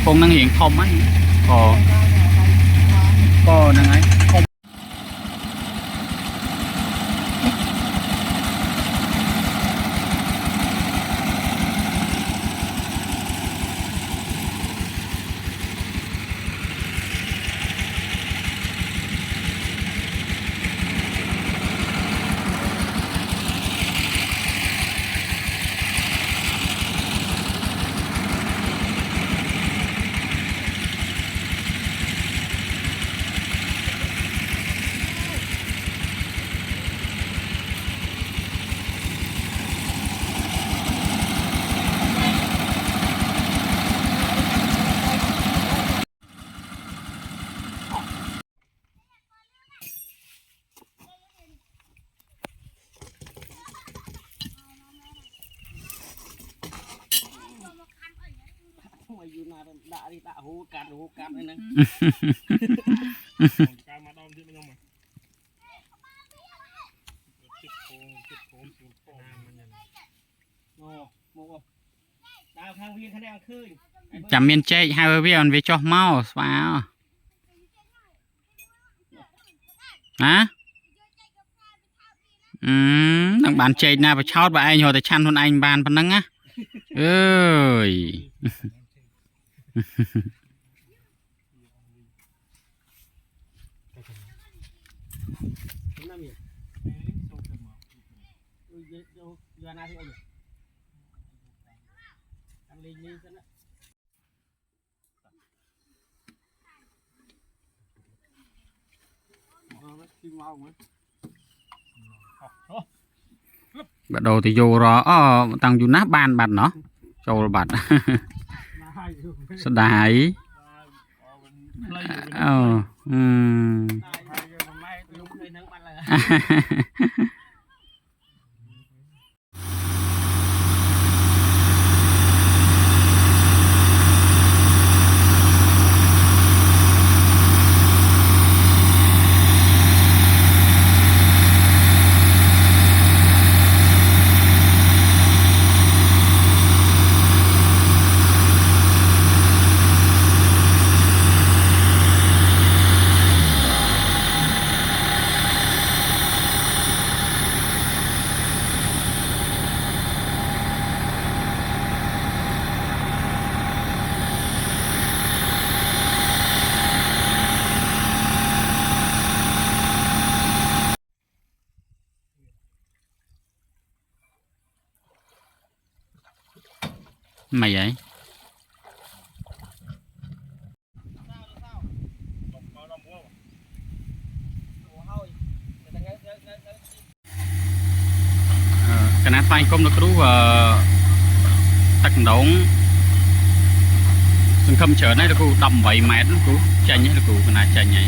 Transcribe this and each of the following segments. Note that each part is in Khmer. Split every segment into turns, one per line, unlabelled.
ปงนั่งเห็นคอมมั้ยก็นั่งไงอยู่นาด่าดิด่าหูกัดเลยนะการมาดอมที่ไม่ยอมมาจิบโค้งมันยังโอ้โหดาวทางเวียนคะแนนขึ้นจำเมียนเจ๊ให้เวียนไปจ่อเมาส์ว้าวฮะต้องบานเจ๊น่าไปชอบไปไอ้หัวแต่ชันคนไอ้บานปนนังอะเอ้ยbắt đầu thì vô rồi tăng vô nát ban bạch nó châu bạch sao đại mày vậy cái này phanh công nó cứ tắc đống sừng khâm chở này là cụ đầm 7 mét cụ chanh nhé là cụ cái này chanh nhé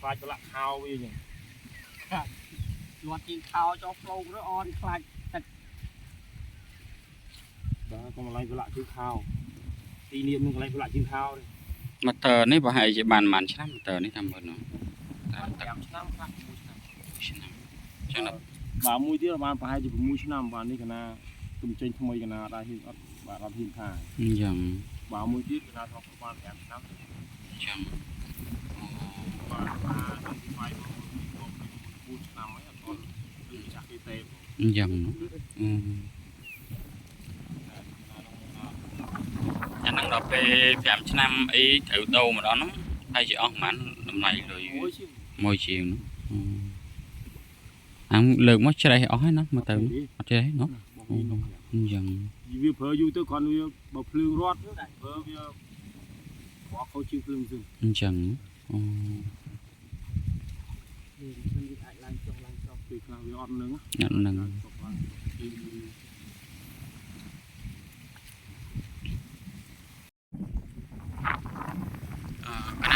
ខ្លាចប្រឡាក់ខោវាចឹង
Loạt chim khao cho flow nó on khai tật
បាទកុំឡៃប្រឡាក់ជើងខោទីនេះមានកន្លែងប្រឡាក់ជើងខោ
មកតើនេះប្រហែលជាបានប៉ុន្មានឆ្នាំតើនេះតាមមើលនោះ
5 ឆ្នាំខ្លះ
ឆ្នាំចឹងដល់
បាទមួយទៀតបានប្រហែលជា6ឆ្នាំបាទនេះកណាទំចេញថ្មីកណាដែរហ៊ានអត់បាទអត់ហ៊ានថា
ចឹង
បាទមួយទៀតកណាថតបាន5ឆ្នាំ
ចឹង
បាទដល់ទីបាយមក4ឆ្នាំហើយអត់ទាន់គឺចាស់គេទេ
ចឹងអាហ្នឹងដល់ពេល5ឆ្នាំអីត្រូវដូរម្ដងហ្នឹងហើយជាអស់ប្រហែលតម្លៃលុយមួយជាងអាំលើកមកច្រេះអស់ហើយណាមកទៅអត់ច្រេះណោះចឹង
វាប្រើយូរទៅគ្រាន់វាបើភ្លើងរត់ប្រើវាបោះខោជើងភ្លើងទៅ
ចឹង
มันអាចឡើងចុះឡើងចុះ
ពេលខ្លះវាអត់នឹង
អត់នឹងកណា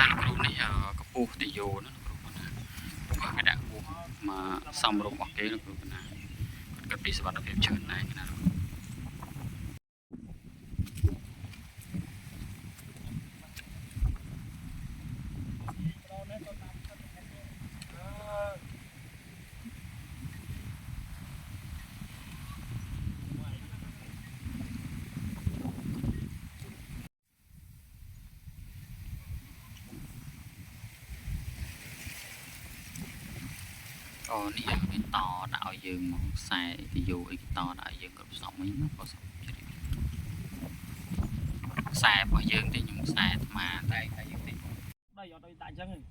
នគ្រូនេះកពស់ទីយោណាគ្រូកណាពួកគេដាក់ពោះមកសំរុំរបស់គេគ្រូកណាគាត់ពីសុខភាពច្រើនដែរកណា អូនេះគេតដាក់ឲ្យយើងមកខ្សែទីយោអីគេតដាក់ឲ្យយើងគ្រប់សពវិញណាបើសុំជ្រាបខ្សែរបស់យើងទេខ្ញុំខ្សែអាត្មាតែតែយើងទេ
ដីអត់ឲ្យដាក់អញ្ចឹងទេក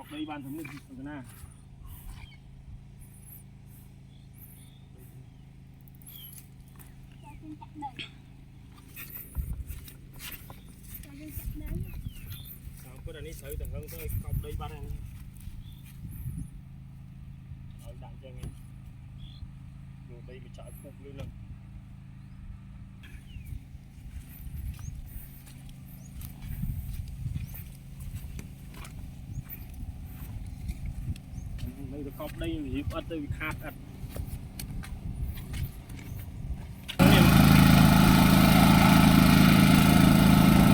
ក់ដីបានទៅនេះកណា នេះត្រូវតែហឹងទៅឲ្យកប់ដីបាត់ហើយឲ្យដាក់ចឹងឯងយកដីមកចាក់ពុកលឿនហ្នឹងនៅទៅកប់ដីរៀបអត់ទៅវាខាតអត់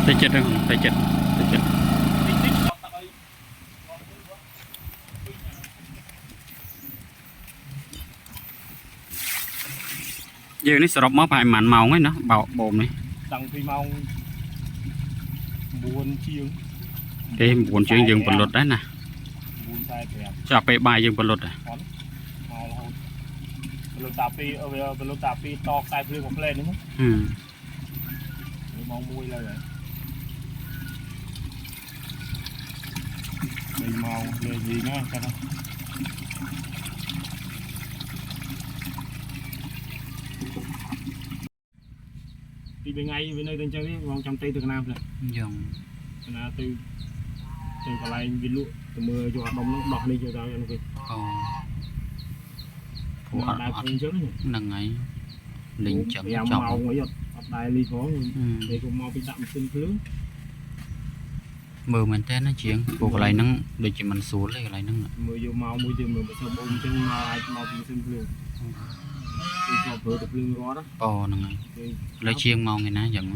ទៅចិត្តហ្នឹងទៅចិត្តទៅចិត្ត យើងនេះសរុបមកប្រហែល1ម៉ោងហើយណាបោកបូមនេះ
តាំងពីម៉ោង9ជាង
ទេ9ជាងយើងពលុតដែរណា
4:45
ចាប់ពេលបាយយើងពលុតដែរ
មករហូតពលុតតាពីពលុតតាពីតខ្សែភ្លើងមួយផ្លែនេះម៉ោង1ឡើយហើយម៉ោងលេងវិញណាចាំពីថ្ងៃវានៅតែអញ្ចឹងនេះបងចាំទៅកណាផ្លែ
យើង
កណាទៅកន្លែងវាលក់ទៅមើលយកអាដុំនោះដោះនេះយកទៅអានោះវិញ
អូ
ព្រោះអត់ដែរអញ្ចឹង
ហ្នឹងហើយលេងចាំ
5
ចង់
ម៉ោងអីអត់ដែរលីផងតែក៏មកពីដាក់ម៉ាស៊ីនភ្លើង
មើលមែនតើណាជាងពួកកន្លែងហ្នឹងដូចជាមិនស្រួលទេកន្លែងហ្នឹង
មើលយកមកមួយទៀតមើលបើសិនបងអញ្ចឹងមកអាចមកពីម៉ាស៊ីនភ្លើងគឺក៏ប្រើតែភ្លើងរត់
អូហ្នឹងហើយលើជាងម៉ោងឯណាយ៉ាង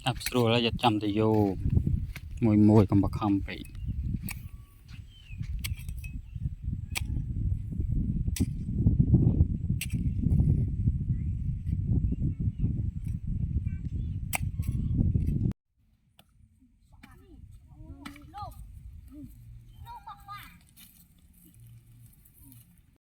อับสรูแล้วจะจำแต่โยมวยมวยกับบักคำไป